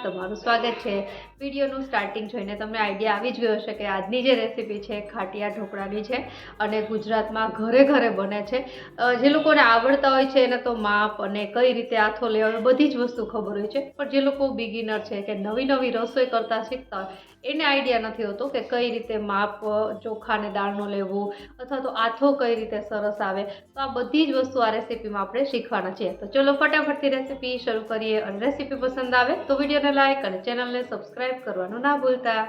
તમારું સ્વાગત છે। વિડીયોનું સ્ટાર્ટિંગ જોઈને તમને આઈડિયા આવી જ ગયો હશે કે આજની જે રેસીપી છે ખાટિયા ઢોકળાની છે અને ગુજરાતમાં ઘરે ઘરે બને છે। જે લોકોને આવડતા હોય છે એને તો માપ અને કઈ રીતે આથો લેવાનો બધી જ વસ્તુ ખબર હોય છે, પણ જે લોકો બિગિનર છે કે નવી નવી રસોઈ કરતા શીખતા હોય એને આઈડિયા નથી હોતો કે કઈ રીતે માપ ચોખા અને દાળનો લેવું અથવા તો આથો કઈ રીતે સરસ આવે। તો આ બધી જ વસ્તુ આ રેસીપીમાં આપણે શીખવાના છીએ। તો ચલો ફટાફટથી રેસીપી શરૂ કરીએ અને રેસીપી પસંદ આવે તો વિડીયોને લાઈક અને ચેનલને સબસ્ક્રાઇબ કરવાનું ના ભૂલતા।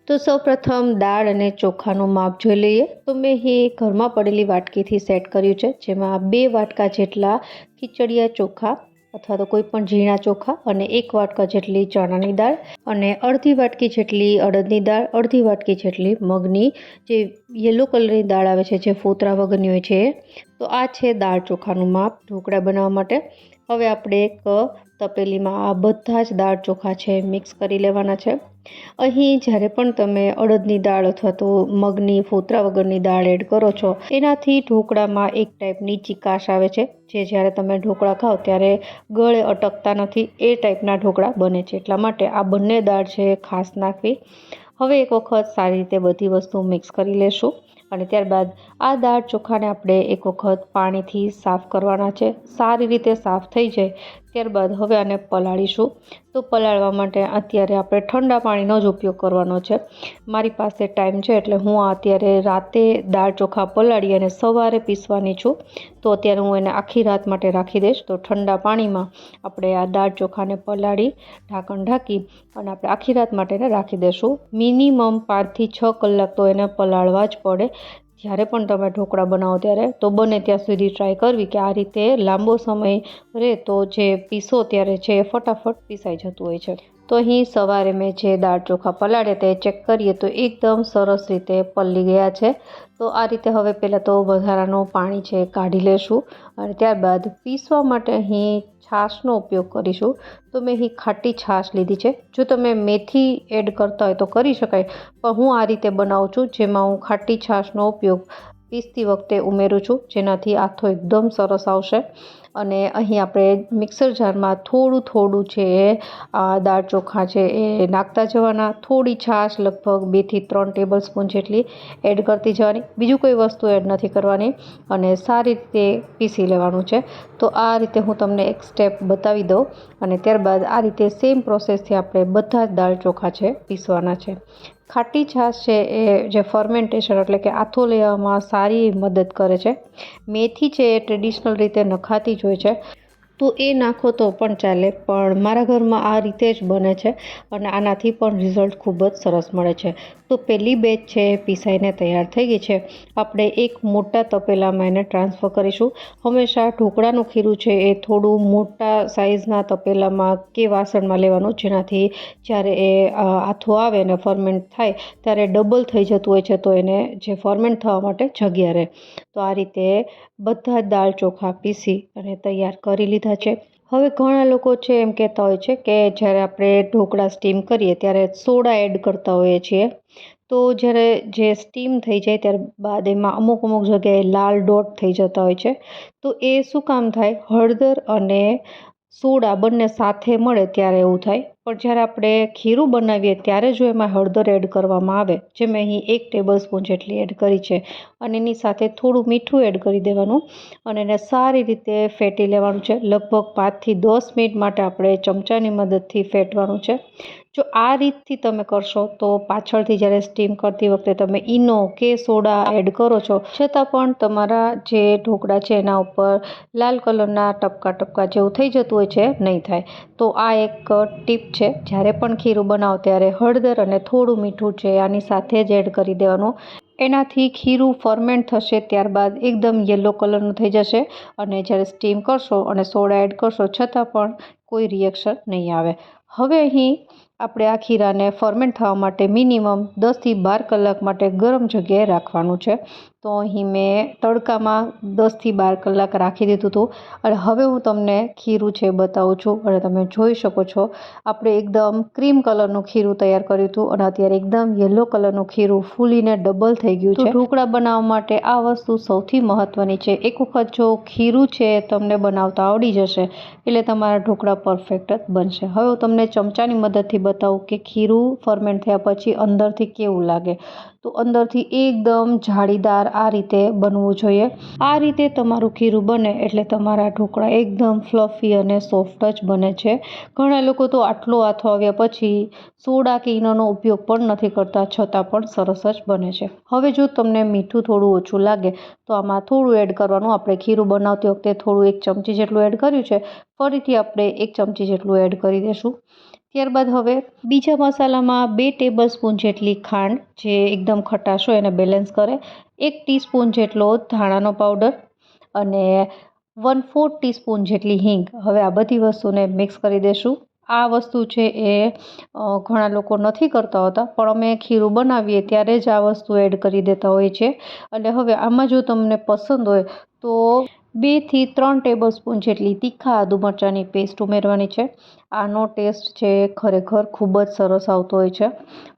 તો સૌપ્રથમ દાળ અને ચોખાનું માપ જોઈ લઈએ। તો મેં અહીં ઘરમાં પડેલી વાટકીથી સેટ કર્યું છે, જેમાં 2 વાટકા જેટલા ખીચડિયા ચોખા અથવા તો કોઈ પણ ઝીણા ચોખા અને 1 વાટકા જેટલી ચણાની દાળ અને અડધી વાટકી જેટલી અડદની દાળ, અડધી વાટકી જેટલી મગની જે યલો કલરની દાળ આવે છે, જે ફોતરા વગરની હોય છે। તો આ છે દાળ ચોખાનું માપ ઢોકળા બનાવવા માટે। હવે આપણે એક તપેલીમાં આ બધા જ દાળ ચોખા છે મિક્સ કરી લેવાના છે। અહીં જ્યારે પણ તમે અડદની દાળ અથવા તો મગની ફોતરા વગરની દાળ એડ કરો છો, એનાથી ઢોકળામાં એક ટાઈપની ચીકાશ આવે છે, જે જ્યારે તમે ઢોકળા ખાઓ ત્યારે ગળે અટકતા નથી, એ ટાઈપના ઢોકળા બને છે। એટલા માટે આ બંને દાળ છે ખાસ નાખવી। હવે એક વખત સારી રીતે બધી વસ્તુ મિક્સ કરી લેશું અને ત્યારબાદ આ દાળ ચોખાને આપણે એક વખત પાણીથી સાફ કરવાના છે। સારી રીતે સાફ થઈ જાય ત્યારબાદ હવે આને પલાળીશું। તો પલાળવા માટે અત્યારે આપણે ઠંડા પાણીનો જ ઉપયોગ કરવાનો છે। મારી પાસે ટાઈમ છે એટલે હું અત્યારે રાતે દાળ ચોખા પલાળી અને સવારે પીસવાની છું, તો અત્યારે હું એને આખી રાત માટે રાખી દઈશ। તો ઠંડા પાણીમાં આપણે આ દાળ ચોખાને પલાળી ઢાંકણ ઢાંકી અને આપણે આખી રાત માટે એને રાખી દઈશું। મિનિમમ 5 થી 6 કલાક તો એને પલાળવા જ પડે। જ્યારે પણ તમે ઢોકળા બનાવો ત્યારે તો બને ત્યાં સુધી ટ્રાય કરવી કે આ રીતે લાંબો સમય રહે તો જે પીસો ત્યારે છે એ ફટાફટ પીસાઈ જતું હોય છે। તો અહીં સવારે મેં જે દાળ ચોખા પલાળ્યા તે ચેક કરીએ તો એકદમ સરસ રીતે પલળી ગયા છે। તો આ રીતે હવે પહેલાં તો વધારાનું પાણી છે કાઢી લેશું અને ત્યારબાદ પીસવા માટે અહીં છાશનો ઉપયોગ કરીશું। તો મેં અહીં ખાટી છાશ લીધી છે। જો તમે મેથી એડ કરતા હોય તો કરી શકાય, પણ હું આ રીતે બનાવું છું, જેમાં હું ખાટી છાશનો ઉપયોગ પીસતી વખતે ઉમેરું છું, જેનાથી આથો એકદમ સરસ આવશે। અને અહીં આપણે મિક્સર જારમાં થોડું થોડું છે દાળ ચોખા છે એ નાખતા જવાના। થોડી છાશ લગભગ 2 થી 3 ટેબલ સ્પૂન જેટલી એડ કરતી જવાની, બીજું કોઈ વસ્તુ એડ નથી કરવાની અને સારી રીતે પીસી લેવાનું છે। તો આ રીતે હું તમને એક સ્ટેપ બતાવી દઉં અને ત્યારબાદ આ રીતે સેમ પ્રોસેસથી આપણે બધા જ દાળ ચોખા છે પીસવાના છે। ખાટી છાશ છે એ જે ફર્મેન્ટેશન એટલે કે આથો લેવામાં સારી મદદ કરે છે। મેથી છે એ ટ્રેડિશનલ રીતે નખાતી જ હોય છે, તો એ નાખો તો પણ ચાલે, પણ મારા ઘરમાં આ રીતે જ બને છે અને આનાથી પણ રિઝલ્ટ ખૂબ જ સરસ મળે છે। તો પહેલી બેચ છે પીસાઈને તૈયાર થઈ ગઈ છે। આપણે એક મોટા તપેલામાં એને ટ્રાન્સફર કરીશું। હંમેશા ઢોકળાનું ખીરું છે એ થોડું મોટા સાઇઝના તપેલામાં કે વાસણમાં લેવાનું, જેનાથી જ્યારે એ આથો આવે અને ફર્મેન્ટ થાય ત્યારે ડબલ થઈ જતું હોય છે, તો એને જે ફર્મેન્ટ થવા માટે જગ્યા રહે। તો આ રીતે બધા જ દાળ ચોખા પીસી અને તૈયાર કરી લીધા છે। હવે ઘણા લોકો છે એમ કહેતા હોય છે કે જ્યારે આપણે ઢોકળા સ્ટીમ કરીએ ત્યારે સોડા એડ કરતા હોઈએ છીએ, તો જ્યારે જે સ્ટીમ થઈ જાય ત્યારબાદ એમાં અમુક જગ્યાએ લાલ ડોટ થઈ જતા હોય છે। તો એ શું કામ થાય? હળદર અને સોડા બંને સાથે મળે ત્યારે એવું થાય। પણ જ્યારે આપણે ખીરું બનાવીએ ત્યારે જો એમાં હળદર એડ કરવામાં આવે, જે મેં અહીં 1 ટેબલ સ્પૂન જેટલી એડ કરી છે, અને એની સાથે થોડું મીઠું એડ કરી દેવાનું અને એને સારી રીતે ફેટી લેવાનું છે। લગભગ 5 થી 10 મિનિટ માટે આપણે ચમચાની મદદથી ફેટવાનું છે। જો આ રીતથી તમે કરશો તો પાછળથી જ્યારે સ્ટીમ કરતી વખતે તમે ઈનો કે સોડા એડ કરો છો છતાં પણ તમારા જે ઢોકળા છે એના ઉપર લાલ કલરના ટપકા ટપકા જેવું થઈ જતું હોય છે, નહીં થાય। તો આ એક ટીપ છે, જ્યારે પણ ખીરું બનાવો ત્યારે હળદર અને થોડું મીઠું છે આની સાથે જ એડ કરી દેવાનું। એનાથી ખીરું ફર્મેન્ટ થશે, ત્યારબાદ એકદમ યલો કલરનું થઈ જશે અને જ્યારે સ્ટીમ કરશો અને સોડા એડ કરશો છતાં પણ કોઈ રિએક્શન નહીં આવે। હવે અહીં આપણે આ ખીરાને ફર્મેન્ટ થવા માટે મિનિમમ 10 થી 12 કલાક માટે ગરમ જગ્યાએ રાખવાનું છે। તો અહીં મેં તડકામાં 10 થી 12 કલાક રાખી દીધું હતું. અને હવે હું તમને ખીરું છે બતાવું છું. અને તમે જોઈ શકો છો આપણે એકદમ ક્રીમ કલરનું ખીરું તૈયાર કર્યું હતું અને અત્યારે એકદમ યલો કલરનું ખીરું ફૂલીને ડબલ થઈ ગયું છે. ઢોકળા બનાવવા માટે આ વસ્તુ સૌથી મહત્ત્વની છે. એક વખત જો ખીરું છે તમને બનાવતા આવડી જશે એટલે તમારા ઢોકળા પરફેક્ટ જ બનશે. હવે હું તમને ચમચાની મદદથી બતાવું કે ખીરું ફર્મેન્ટ થયા પછી અંદરથી કેવું લાગે. તો અંદરથી એકદમ જાળીદાર આ રીતે બનવું જોઈએ. આ રીતે તમારું ખીરું બને એટલે તમારા ઢોકળા એકદમ ફ્લફી અને સોફ્ટ જ બને છે. ઘણા લોકો તો આટલો આથો આવ્યા પછી સોડા કે ઈનોનો ઉપયોગ પણ નથી કરતા, છતાં પણ સરસ જ બને છે. હવે જો તમને મીઠું થોડું ઓછું લાગે તો આમાં થોડું એડ કરવાનું. આપણે ખીરું બનાવતી વખતે થોડું 1 ચમચી જેટલું એડ કર્યું છે, ફરીથી આપણે 1 ચમચી જેટલું એડ કરી દઈશું. ત્યારબાદ હવે બીજા મસાલામાં 2 ટેબલ સ્પૂન જેટલી ખાંડ, જે એકદમ ખટાશ હોય એને બેલેન્સ કરે, 1 ટીસ્પૂન જેટલો ધાણાનો પાવડર અને 1/4 ટીસ્પૂન જેટલી હિંગ. હવે આ બધી વસ્તુને મિક્સ કરી દઈશું. આ વસ્તુ છે એ ઘણા લોકો નથી કરતા હોતા, પણ અમે ખીરું બનાવીએ ત્યારે જ આ વસ્તુ એડ કરી દેતા હોય છે. અને હવે આમાં જો તમને પસંદ હોય તો 2 થી 3 ટેબલ સ્પૂન જેટલી તીખા આદુ મરચાંની પેસ્ટ ઉમેરવાની છે. આનો ટેસ્ટ છે ખરેખર ખૂબ જ સરસ આવતો હોય છે.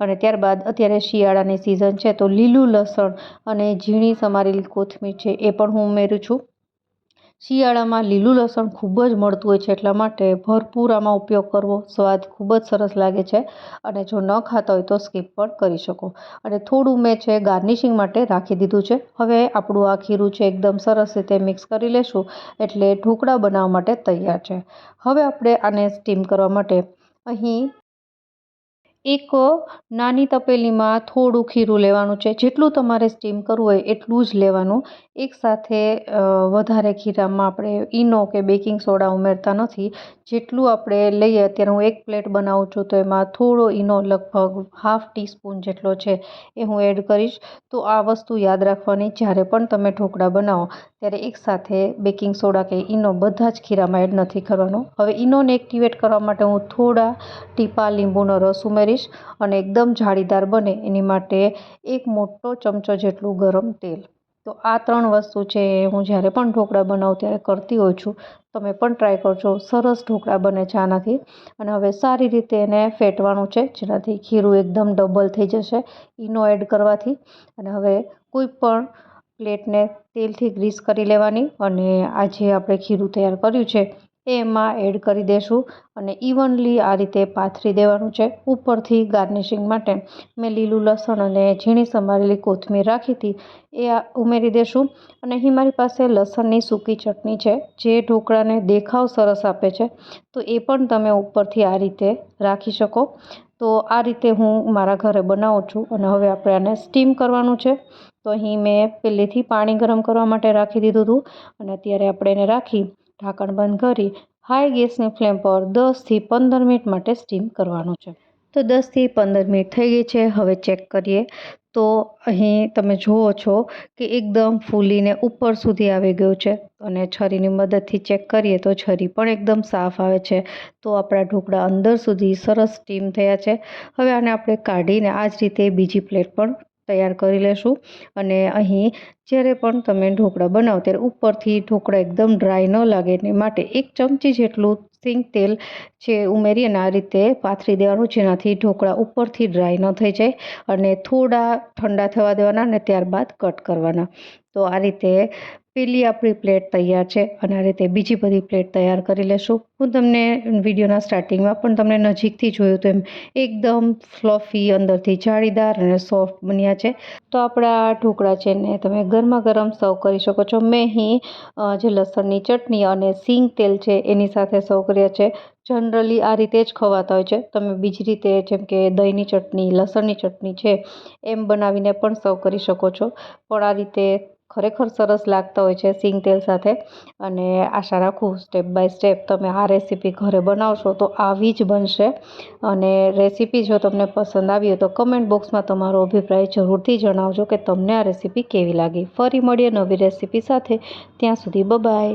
અને ત્યારબાદ અત્યારે શિયાળાની સિઝન છે તો લીલું લસણ અને ઝીણી સમારેલી કોથમીર છે એ પણ હું ઉમેરું છું. શિયાળામાં લીલું લસણ ખૂબ જ મળતું હોય છે, એટલા માટે ભરપૂર આમાં ઉપયોગ કરવો. સ્વાદ ખૂબ જ સરસ લાગે છે. અને જો ન ખાતા હોય તો સ્કીપ પણ કરી શકો. અને થોડું મેં છે ગાર્નિશિંગ માટે રાખી દીધું છે. હવે આપણું આ ખીરું છે એકદમ સરસ રીતે મિક્સ કરી લેશું એટલે ઢોકળા બનાવવા માટે તૈયાર છે. હવે આપણે આને સ્ટીમ કરવા માટે અહીં એક નાની તપેલીમાં થોડું ખીરું લેવાનું છે. જેટલું તમારે સ્ટીમ કરવું હોય એટલું જ લેવાનું. એકસાથે વધારે ખીરામાં આપણે ઈનો કે બેકિંગ સોડા ઉમેરતા નથી. જેટલું આપણે લઈએ, અત્યારે હું 1 પ્લેટ બનાવું છું તો એમાં થોડો ઈનો લગભગ 1/2 ટીસ્પૂન જેટલો છે એ હું એડ કરીશ. તો આ વસ્તુ યાદ રાખવાની, જ્યારે પણ તમે ઢોકળા બનાવો ત્યારે એકસાથે બેકિંગ સોડા કે ઈનો બધા જ ખીરામાં એડ નથી કરવાનો. હવે ઈનોને એક્ટિવેટ કરવા માટે હું થોડા ટીપા લીંબુનો રસ ઉમેરીશ અને એકદમ જાળીદાર બને એની માટે 1 મોટો ચમચો જેટલું ગરમ તેલ. તો આ 3 વસ્તુ છે હું જ્યારે પણ ઢોકળા બનાવું ત્યારે કરતી હોઉં છું. તમે પણ ટ્રાય કરજો. સરસ ઢોકળા બને છે આનાથી. અને હવે સારી રીતે એને ફેટવાનું છે, જેનાથી ખીરું એકદમ ડબલ થઈ જશે ઈનો એડ કરવાથી. અને હવે કોઈ પણ પ્લેટને તેલથી ગ્રીસ કરી લેવાની અને આ જે આપણે ખીરું તૈયાર કર્યું છે એ એમાં એડ કરી દઈશું અને ઇવનલી આ રીતે પાથરી દેવાનું છે. ઉપરથી ગાર્નિશિંગ માટે મેં લીલું લસણ અને ઝીણી સમારેલી કોથમીર રાખી હતી એ ઉમેરી દઈશું. અને અહીં મારી પાસે લસણની સૂકી ચટણી છે જે ઢોકળાને દેખાવ સરસ આપે છે, તો એ પણ તમે ઉપરથી આ રીતે રાખી શકો. તો આ રીતે હું મારા ઘરે બનાવું છું. અને હવે આપણે આને સ્ટીમ કરવાનું છે. તો અહીં મેં પહેલેથી પાણી ગરમ કરવા માટે રાખી દીધું હતું અને અત્યારે આપણે એને રાખી ઢાંકણ બંધ કરી હાઈ ગેસની ફ્લેમ પર 10 થી 15 મિનિટ માટે સ્ટીમ કરવાનું છે. તો 10 થી 15 મિનિટ થઈ ગઈ છે. હવે ચેક કરીએ તો અહીં તમે જુઓ છો કે એકદમ ફૂલીને ઉપર સુધી આવી ગયું છે. અને છરીની મદદથી ચેક કરીએ તો છરી પણ એકદમ સાફ આવે છે. તો આપણા ઢોકળા અંદર સુધી સરસ સ્ટીમ થયા છે. હવે આને આપણે કાઢીને આ જ રીતે બીજી પ્લેટ પણ તૈયાર કરી લેશું. અને અહીં જ્યારે પણ તમે ઢોકળા બનાવો ત્યારે ઉપરથી ઢોકળા એકદમ ડ્રાય ન લાગે એને માટે 1 ચમચી જેટલું સિંગ તેલ છે ઉમેરી અને આ રીતે પાથરી દેવાનું, જેનાથી ઢોકળા ઉપરથી ડ્રાય ન થઈ જાય. અને થોડા ઠંડા થવા દેવાના અને ત્યારબાદ કટ કરવાના. તો આ રીતે પેલી આપણી પ્લેટ તૈયાર છે અને આ રીતે બીજી બધી પ્લેટ તૈયાર કરી લેશું. હું તમને વિડીયોના સ્ટાર્ટિંગમાં પણ તમને નજીકથી જોયું તો એમ એકદમ ફ્લફી, અંદરથી જાળીદાર અને સોફ્ટ બન્યા છે. તો આપણા ઢોકળા છે ને તમે ગરમા ગરમ સર્વ કરી શકો છો. મેં અહીં જે લસણની ચટણી અને સિંગ તેલ છે એની સાથે સર્વ કર્યા છે. જનરલી આ રીતે જ ખવાતા હોય છે. તમે બીજી રીતે જેમ કે દહીંની ચટણી, લસણની ચટણી છે એમ બનાવીને પણ સર્વ કરી શકો છો. પણ આ રીતે ખરેખર સરસ લાગતા હોય છે સિંગ તેલ સાથે. અને આશા રાખું સ્ટેપ બાય સ્ટેપ તમે આ રેસીપી ઘરે બનાવશો તો આવી જ બનશે. અને રેસીપી જો તમને પસંદ આવી હોય તો કમેન્ટ બોક્સમાં તમારો અભિપ્રાય જરૂરથી જણાવજો કે તમને આ રેસીપી કેવી લાગી. ફરી મળીએ નવી રેસીપી સાથે. ત્યાં સુધી બાય.